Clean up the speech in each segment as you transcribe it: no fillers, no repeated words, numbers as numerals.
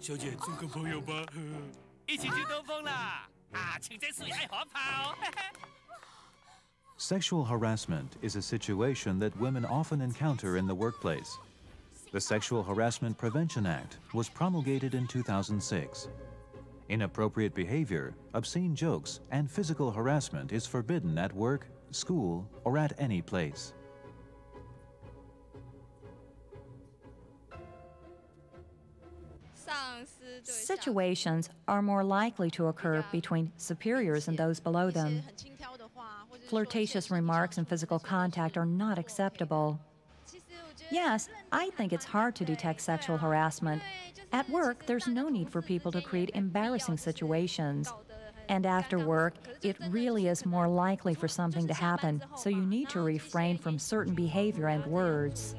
小姐做个朋友吧。一起去兜风啦！啊，请在树叶爱滑跑。Sexual harassment is a situation that women often encounter in the workplace. The Sexual Harassment Prevention Act was promulgated in 2006. Inappropriate behavior, obscene jokes, and physical harassment is forbidden at work, school, or at any place. Situations are more likely to occur between superiors and those below them. Flirtatious remarks and physical contact are not acceptable. Yes, I think it's hard to detect sexual harassment. At work, there's no need for people to create embarrassing situations. And after work, it really is more likely for something to happen, so you need to refrain from certain behavior and words.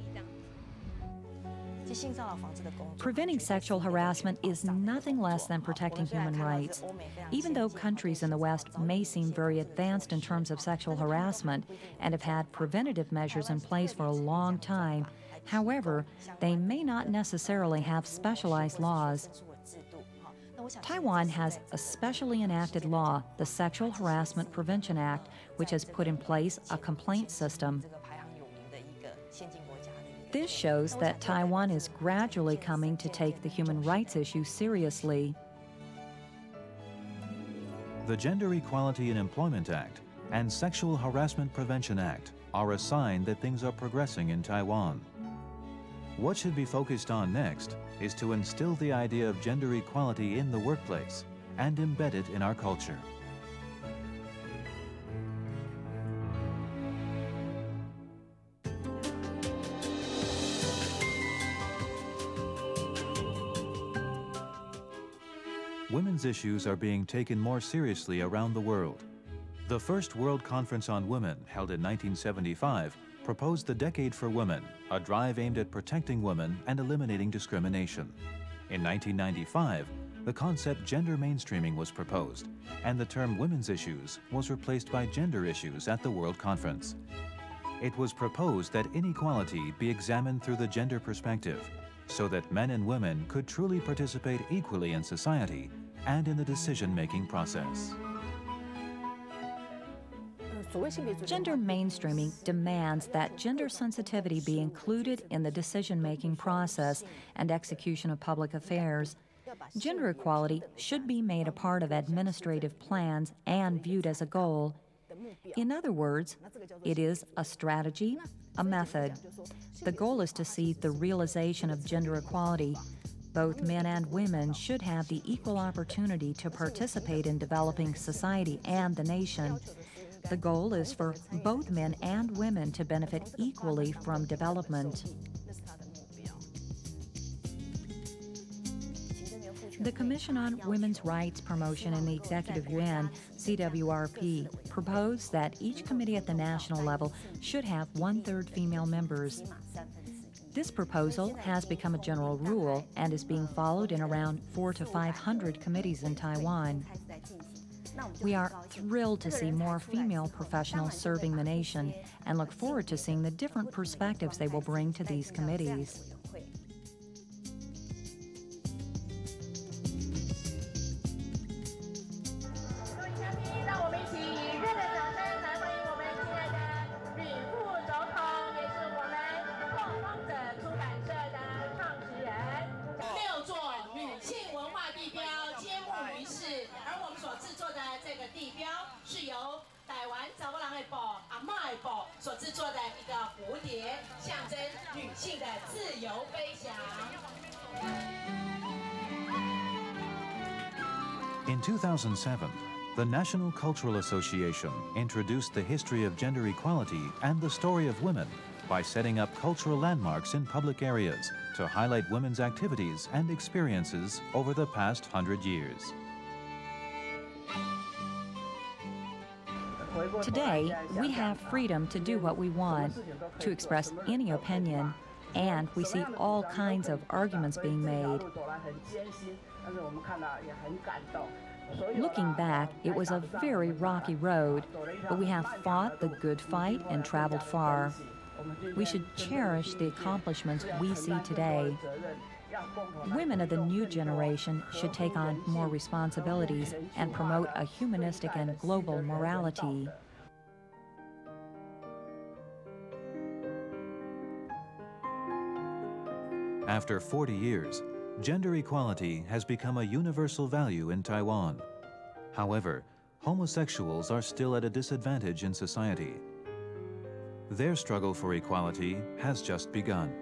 Preventing sexual harassment is nothing less than protecting human rights. Even though countries in the West may seem very advanced in terms of sexual harassment and have had preventative measures in place for a long time, however, they may not necessarily have specialized laws. Taiwan has a specially enacted law, the Sexual Harassment Prevention Act, which has put in place a complaint system. This shows that Taiwan is gradually coming to take the human rights issue seriously. The Gender Equality in Employment Act and Sexual Harassment Prevention Act are a sign that things are progressing in Taiwan. What should be focused on next is to instill the idea of gender equality in the workplace and embed it in our culture. Women's issues are being taken more seriously around the world. The first World Conference on Women, held in 1975, proposed the Decade for Women, a drive aimed at protecting women and eliminating discrimination. In 1995, the concept gender mainstreaming was proposed, and the term women's issues was replaced by gender issues at the World Conference. It was proposed that inequality be examined through the gender perspective, so that men and women could truly participate equally in society and in the decision-making process. Gender mainstreaming demands that gender sensitivity be included in the decision-making process and execution of public affairs. Gender equality should be made a part of administrative plans and viewed as a goal. In other words, it is a strategy, a method. The goal is to see the realization of gender equality. Both men and women should have the equal opportunity to participate in developing society and the nation. The goal is for both men and women to benefit equally from development. The Commission on Women's Rights Promotion in the Executive Yuan, CWRP, proposed that each committee at the national level should have 1/3 female members. This proposal has become a general rule and is being followed in around 400 to 500 committees in Taiwan. We are thrilled to see more female professionals serving the nation and look forward to seeing the different perspectives they will bring to these committees. In 2007, the National Cultural Association introduced the history of gender equality and the story of women by setting up cultural landmarks in public areas to highlight women's activities and experiences over the past 100 years. Today, we have freedom to do what we want, to express any opinion, and we see all kinds of arguments being made. Looking back, it was a very rocky road, but we have fought the good fight and traveled far. We should cherish the accomplishments we see today. Women of the new generation should take on more responsibilities and promote a humanistic and global morality. After 40 years, gender equality has become a universal value in Taiwan. However, homosexuals are still at a disadvantage in society. Their struggle for equality has just begun.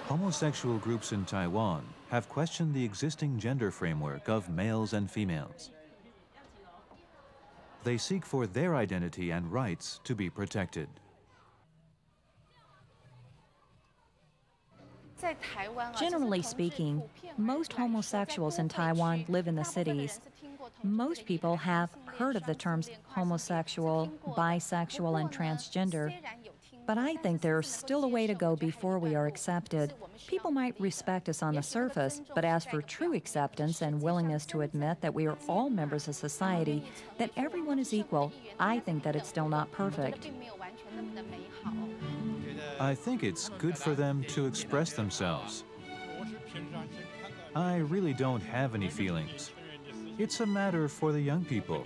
Homosexual groups in Taiwan have questioned the existing gender framework of males and females. They seek for their identity and rights to be protected. Generally speaking, most homosexuals in Taiwan live in the cities. Most people have heard of the terms homosexual, bisexual, and transgender, but I think there's still a way to go before we are accepted. People might respect us on the surface, but as for true acceptance and willingness to admit that we are all members of society, that everyone is equal, I think that it's still not perfect. I think it's good for them to express themselves. I really don't have any feelings. It's a matter for the young people.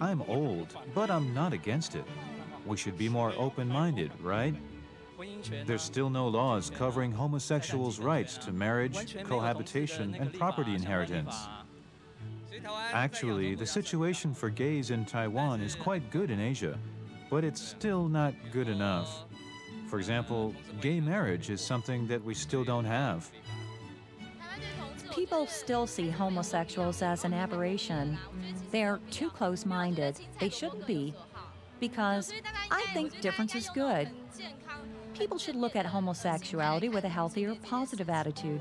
I'm old, but I'm not against it. We should be more open-minded, right? There's still no laws covering homosexuals' rights to marriage, cohabitation, and property inheritance. Actually, the situation for gays in Taiwan is quite good in Asia, but it's still not good enough. For example, gay marriage is something that we still don't have. People still see homosexuals as an aberration. They're too close-minded. They shouldn't be, because I think difference is good. People should look at homosexuality with a healthier, positive attitude.